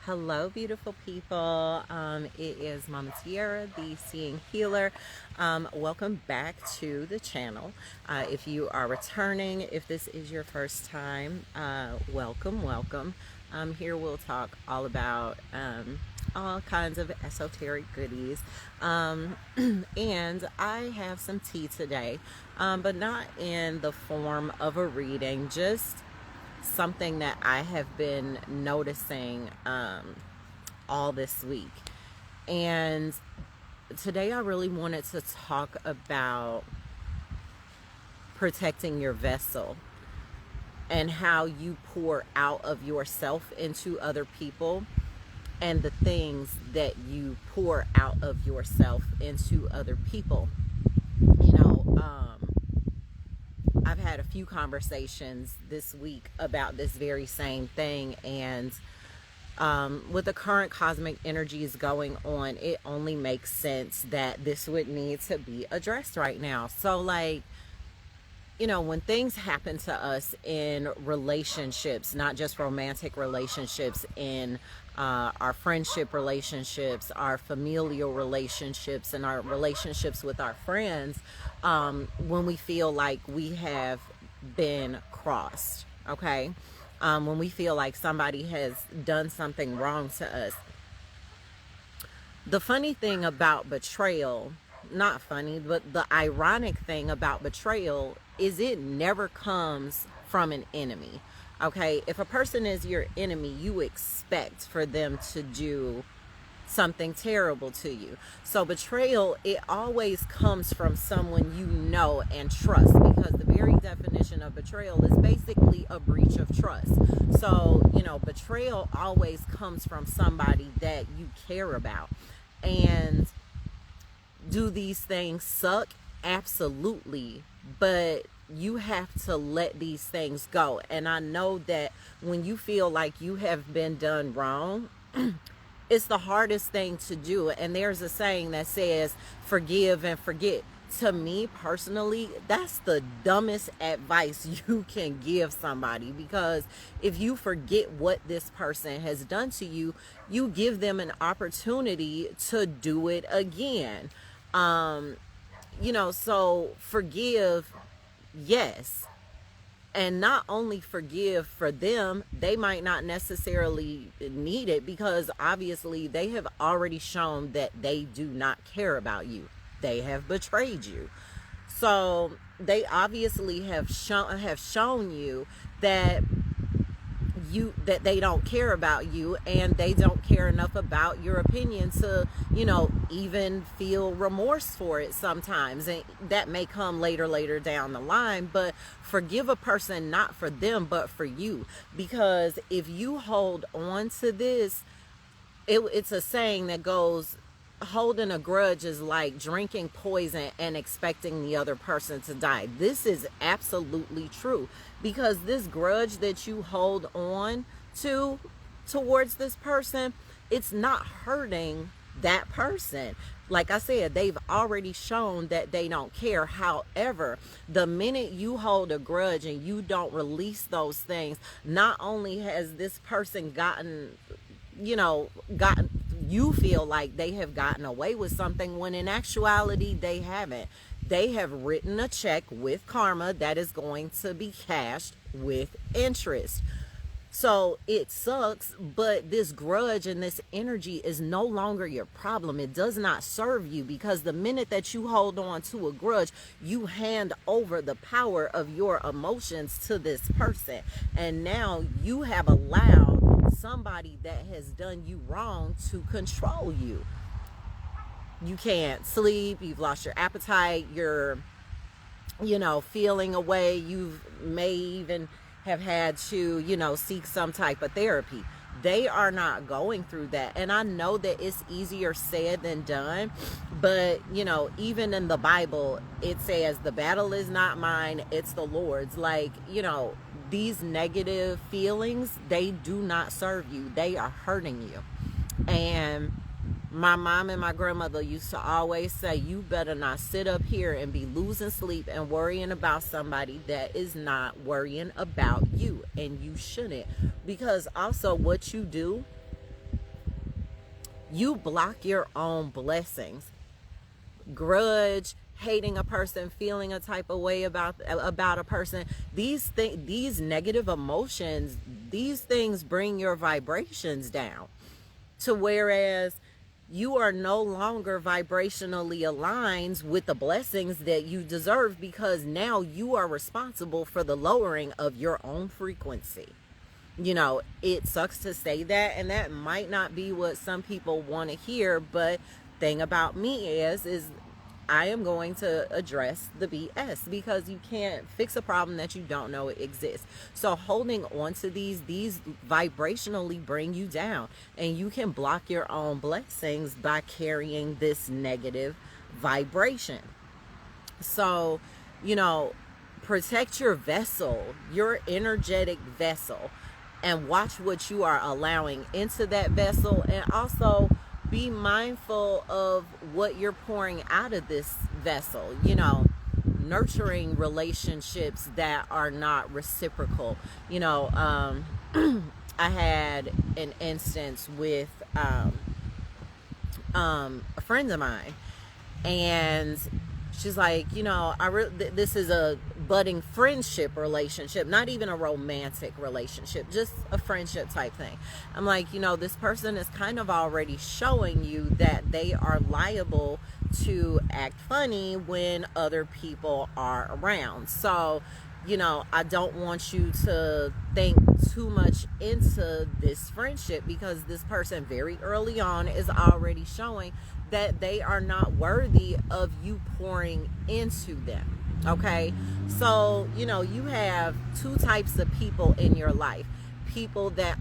Hello, beautiful people. It is Mama Tierra, the Seeing Healer. Welcome back to the channel. If you are returning, if this is your first time, welcome. Here we'll talk all about all kinds of esoteric goodies. And I have some tea today, but not in the form of a reading, just something that I have been noticing all this week. And today I really wanted to talk about protecting your vessel and how you pour out of yourself into other people and the things that you pour out of yourself into other people. You know, I've had a few conversations this week about this very same thing, and with the current cosmic energies going on, it only makes sense that this would need to be addressed right now. So, like, when things happen to us in relationships, not just romantic relationships, in our friendship relationships, our familial relationships, and our relationships with our friends, when we feel like we have been crossed, okay? When we feel like somebody has done something wrong to us. The funny thing about betrayal, not funny, but the ironic thing about betrayal is it never comes from an enemy. Okay, if a person is your enemy, you expect for them to do something terrible to you. So betrayal, it always comes from someone you know and trust, because the very definition of betrayal is basically a breach of trust. So, betrayal always comes from somebody that you care about. And do these things suck? Absolutely. But you have to let these things go. And I know that when you feel like you have been done wrong, it's the hardest thing to do. And there's a saying that says, forgive and forget. To me personally, that's the dumbest advice you can give somebody, because if you forget what this person has done to you, you give them an opportunity to do it again. So forgive, yes. And not only forgive for them, they might not necessarily need it, because obviously they have already shown that they do not care about you. They have betrayed you. So they obviously have shown you that they don't care about you, and they don't care enough about your opinion to even feel remorse for it sometimes. And that may come later down the line. But forgive a person, not for them but for you, because if you hold on to this, it's a saying that goes, holding a grudge is like drinking poison and expecting the other person to die. This is absolutely true, because this grudge that you hold on to towards this person, it's not hurting that person. Like I said, they've already shown that they don't care. However, the minute you hold a grudge and you don't release those things, not only has this person gotten you feel like they have gotten away with something, when in actuality they haven't. They have written a check with karma that is going to be cashed with interest. So it sucks, but this grudge and this energy is no longer your problem. It does not serve you, because the minute that you hold on to a grudge, you hand over the power of your emotions to this person. And now you have allowed somebody that has done you wrong to control you. You can't sleep, you've lost your appetite, you're feeling away, you may even have had to seek some type of therapy. They are not going through that. And I know that it's easier said than done, but even in the Bible it says the battle is not mine, it's the Lord's. Like, these negative feelings, they do not serve you. They are hurting you. And my mom and my grandmother used to always say, you better not sit up here and be losing sleep and worrying about somebody that is not worrying about you. And you shouldn't, because also what you do You block your own blessings. Grudge, hating a person, feeling a type of way about a person, these negative emotions, these things bring your vibrations down, to whereas you are no longer vibrationally aligned with the blessings that you deserve, because now you are responsible for the lowering of your own frequency. It sucks to say that, and that might not be what some people want to hear, but thing about me is I am going to address the BS, because you can't fix a problem that you don't know exists. So holding on to these vibrationally bring you down, and you can block your own blessings by carrying this negative vibration. So, protect your vessel, your energetic vessel, and watch what you are allowing into that vessel, and also be mindful of what you're pouring out of this vessel. Nurturing relationships that are not reciprocal. I had an instance with a friend of mine, and she's like, this is a budding friendship relationship, not even a romantic relationship, just a friendship type thing. I'm like, this person is kind of already showing you that they are liable to act funny when other people are around. So, I don't want you to think too much into this friendship, because this person very early on is already showing that they are not worthy of you pouring into them. Okay, so you have two types of people in your life: people that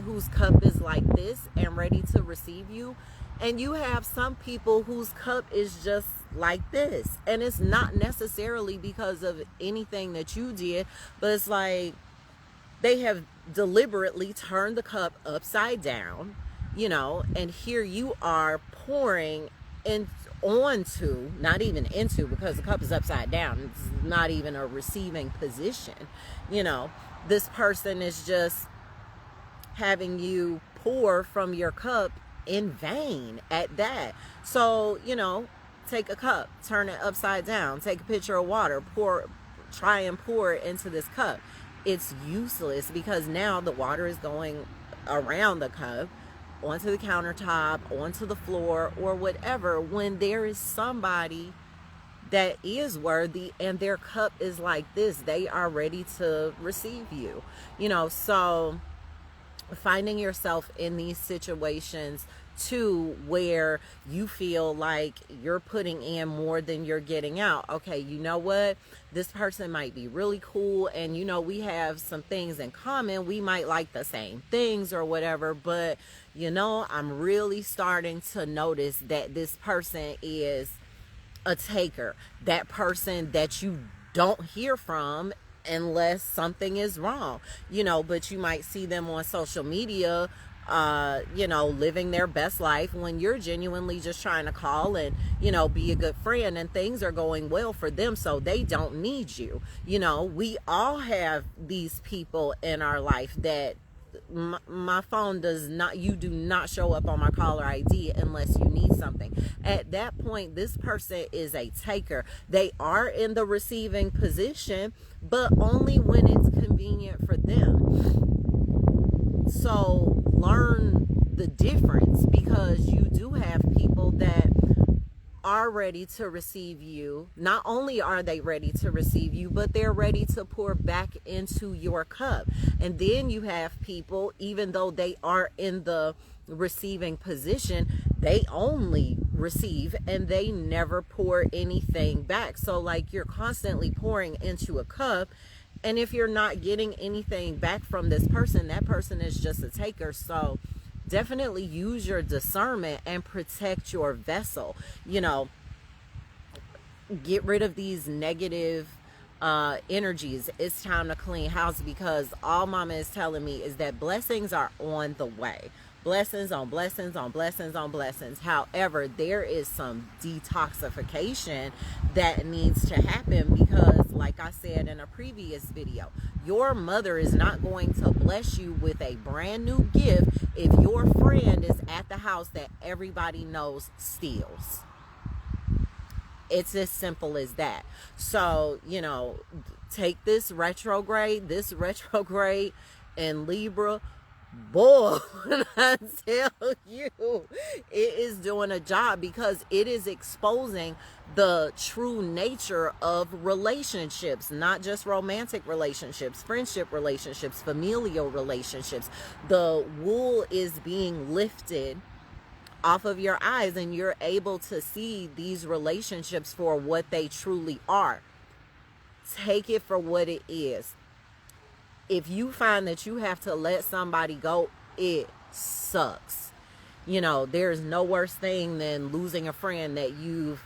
whose cup is like this and ready to receive you, and you have some people whose cup is just like this, and it's not necessarily because of anything that you did, but it's like they have deliberately turned the cup upside down, and here you are pouring onto, not even into, because the cup is upside down. It's not even a receiving position. This person is just having you pour from your cup in vain at that. So, take a cup, turn it upside down, take a pitcher of water, try and pour it into this cup. It's useless, because now the water is going around the cup, onto the countertop, onto the floor, or whatever, when there is somebody that is worthy and their cup is like this. They are ready to receive you. So finding yourself in these situations too, where you feel like you're putting in more than you're getting out. Okay, you know what? This person might be really cool, and we have some things in common. We might like the same things or whatever, but I'm really starting to notice that this person is a taker. That person that you don't hear from unless something is wrong, but you might see them on social media, living their best life, when you're genuinely just trying to call and, be a good friend, and things are going well for them, so they don't need you. We all have these people in our life that my phone you do not show up on my caller ID unless you need something. At that point, this person is a taker. They are in the receiving position, but only when it's convenient for them. So learn the difference, because you do have people that are ready to receive you. Not only are they ready to receive you, but they're ready to pour back into your cup. And then you have people, even though they are in the receiving position, they only receive and they never pour anything back. So like, you're constantly pouring into a cup, and if you're not getting anything back from this person, that person is just a taker. So definitely use your discernment and protect your vessel. Get rid of these negative energies. It's time to clean house, because all mama is telling me is that blessings are on the way. Blessings on blessings on blessings on blessings. However, there is some detoxification that needs to happen, because like I said in a previous video, your mother is not going to bless you with a brand new gift if your friend is at the house house that everybody knows steals. It's as simple as that. So, take this retrograde in Libra. Boy, when I tell you, it is doing a job, because it is exposing the true nature of relationships, not just romantic relationships, friendship relationships, familial relationships. The wool is being lifted off of your eyes, and you're able to see these relationships for what they truly are. Take it for what it is. If you find that you have to let somebody go, it sucks. There's no worse thing than losing a friend that you've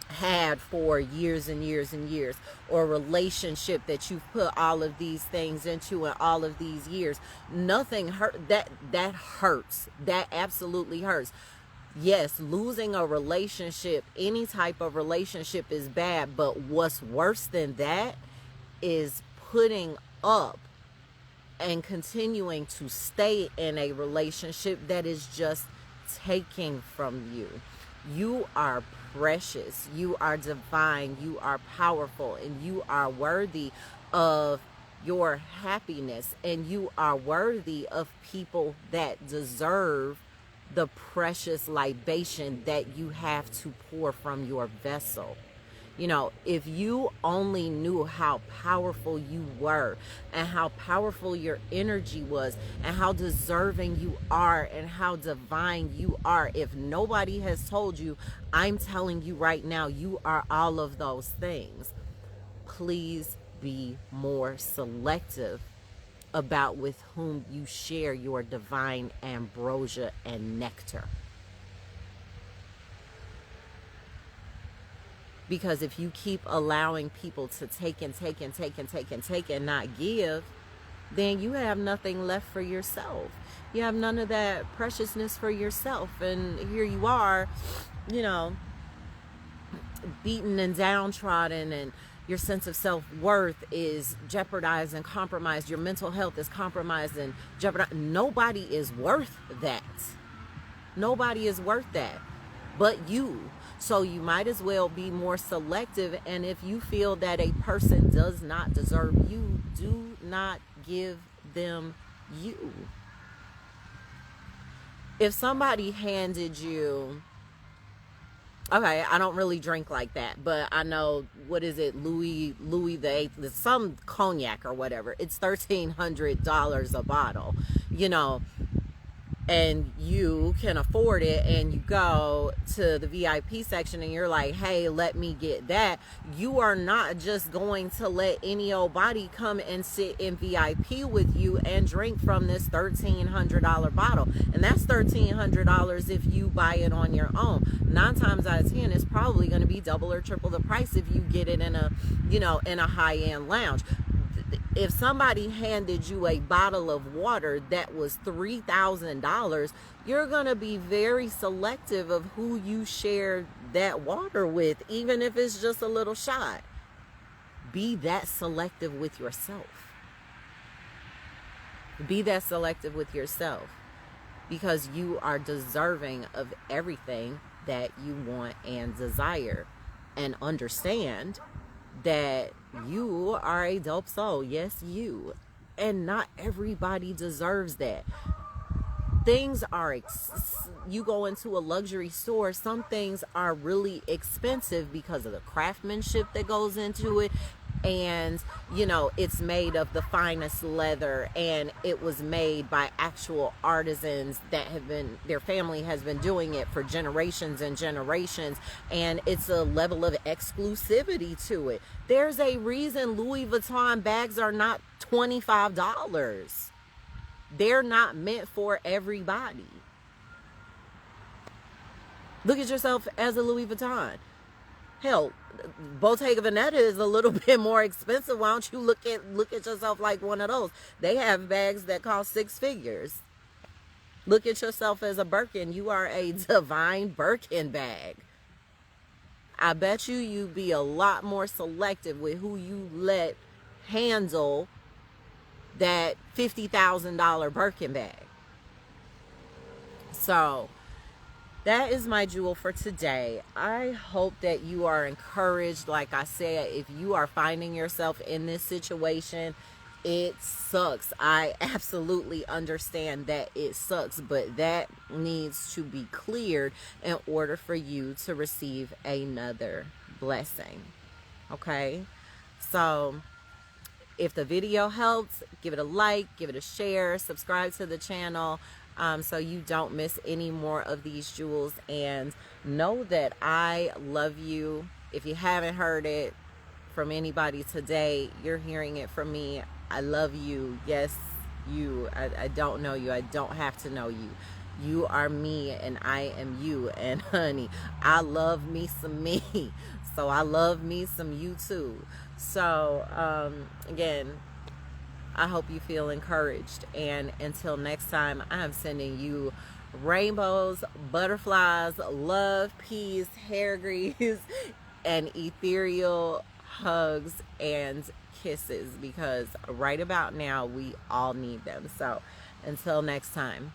had for years and years and years, or a relationship that you've put all of these things into in all of these years. Nothing hurt. That hurts. That absolutely hurts. Yes, losing a relationship, any type of relationship, is bad, but what's worse than that is putting up and continuing to stay in a relationship that is just taking from you. You are precious, you are divine, you are powerful, and you are worthy of your happiness, and you are worthy of people that deserve the precious libation that you have to pour from your vessel. If you only knew how powerful you were, and how powerful your energy was, and how deserving you are, and how divine you are. If nobody has told you, I'm telling you right now, you are all of those things. Please be more selective about with whom you share your divine ambrosia and nectar. Because if you keep allowing people to take and take and take and take and take and not give, then you have nothing left for yourself. You have none of that preciousness for yourself. And here you are, beaten and downtrodden, and your sense of self-worth is jeopardized and compromised. Your mental health is compromised and jeopardized. Nobody is worth that. Nobody is worth that but you. So you might as well be more selective. And if you feel that a person does not deserve you, do not give them you. If somebody handed you, okay, I don't really drink like that, but I know, what is it, Louis the VIII, some cognac or whatever. It's $1,300 a bottle, and you can afford it, and you go to the VIP section and you're like, hey, let me get that. You are not just going to let any old body come and sit in VIP with you and drink from this $1,300 bottle. And that's $1,300 if you buy it on your own. 9 times out of 10, it's probably going to be double or triple the price if you get it in a, in a high-end lounge. If somebody handed you a bottle of water that was $3,000, you're going to be very selective of who you share that water with, even if it's just a little shot. Be that selective with yourself. Be that selective with yourself, because you are deserving of everything that you want and desire. And understand that you are a dope soul. Yes, you. And not everybody deserves that. Things are, you go into a luxury store, some things are really expensive because of the craftsmanship that goes into it. And, it's made of the finest leather, and it was made by actual artisans that have been, their family has been doing it for generations and generations. And it's a level of exclusivity to it. There's a reason Louis Vuitton bags are not $25. They're not meant for everybody. Look at yourself as a Louis Vuitton. Hell, Bottega Veneta is a little bit more expensive. Why don't you look at yourself like one of those? They have bags that cost 6 figures. Look at yourself as a Birkin. You are a divine Birkin bag. I bet you'd be a lot more selective with who you let handle that $50,000 Birkin bag. So that is my jewel for today. I hope that you are encouraged. Like I said, if you are finding yourself in this situation, it sucks. I absolutely understand that it sucks, but that needs to be cleared in order for you to receive another blessing. Okay? So if the video helps, give it a like, give it a share, subscribe to the channel, so you don't miss any more of these jewels. And know that I love you. If you haven't heard it from anybody today, you're hearing it from me. I love you. Yes, you. I don't know you. I don't have to know you. You are me and I am you. And honey, I love me some me. So I love me some you too. So again, I hope you feel encouraged. And until next time, I'm sending you rainbows, butterflies, love, peace, hair grease, and ethereal hugs and kisses, because right about now we all need them. So until next time.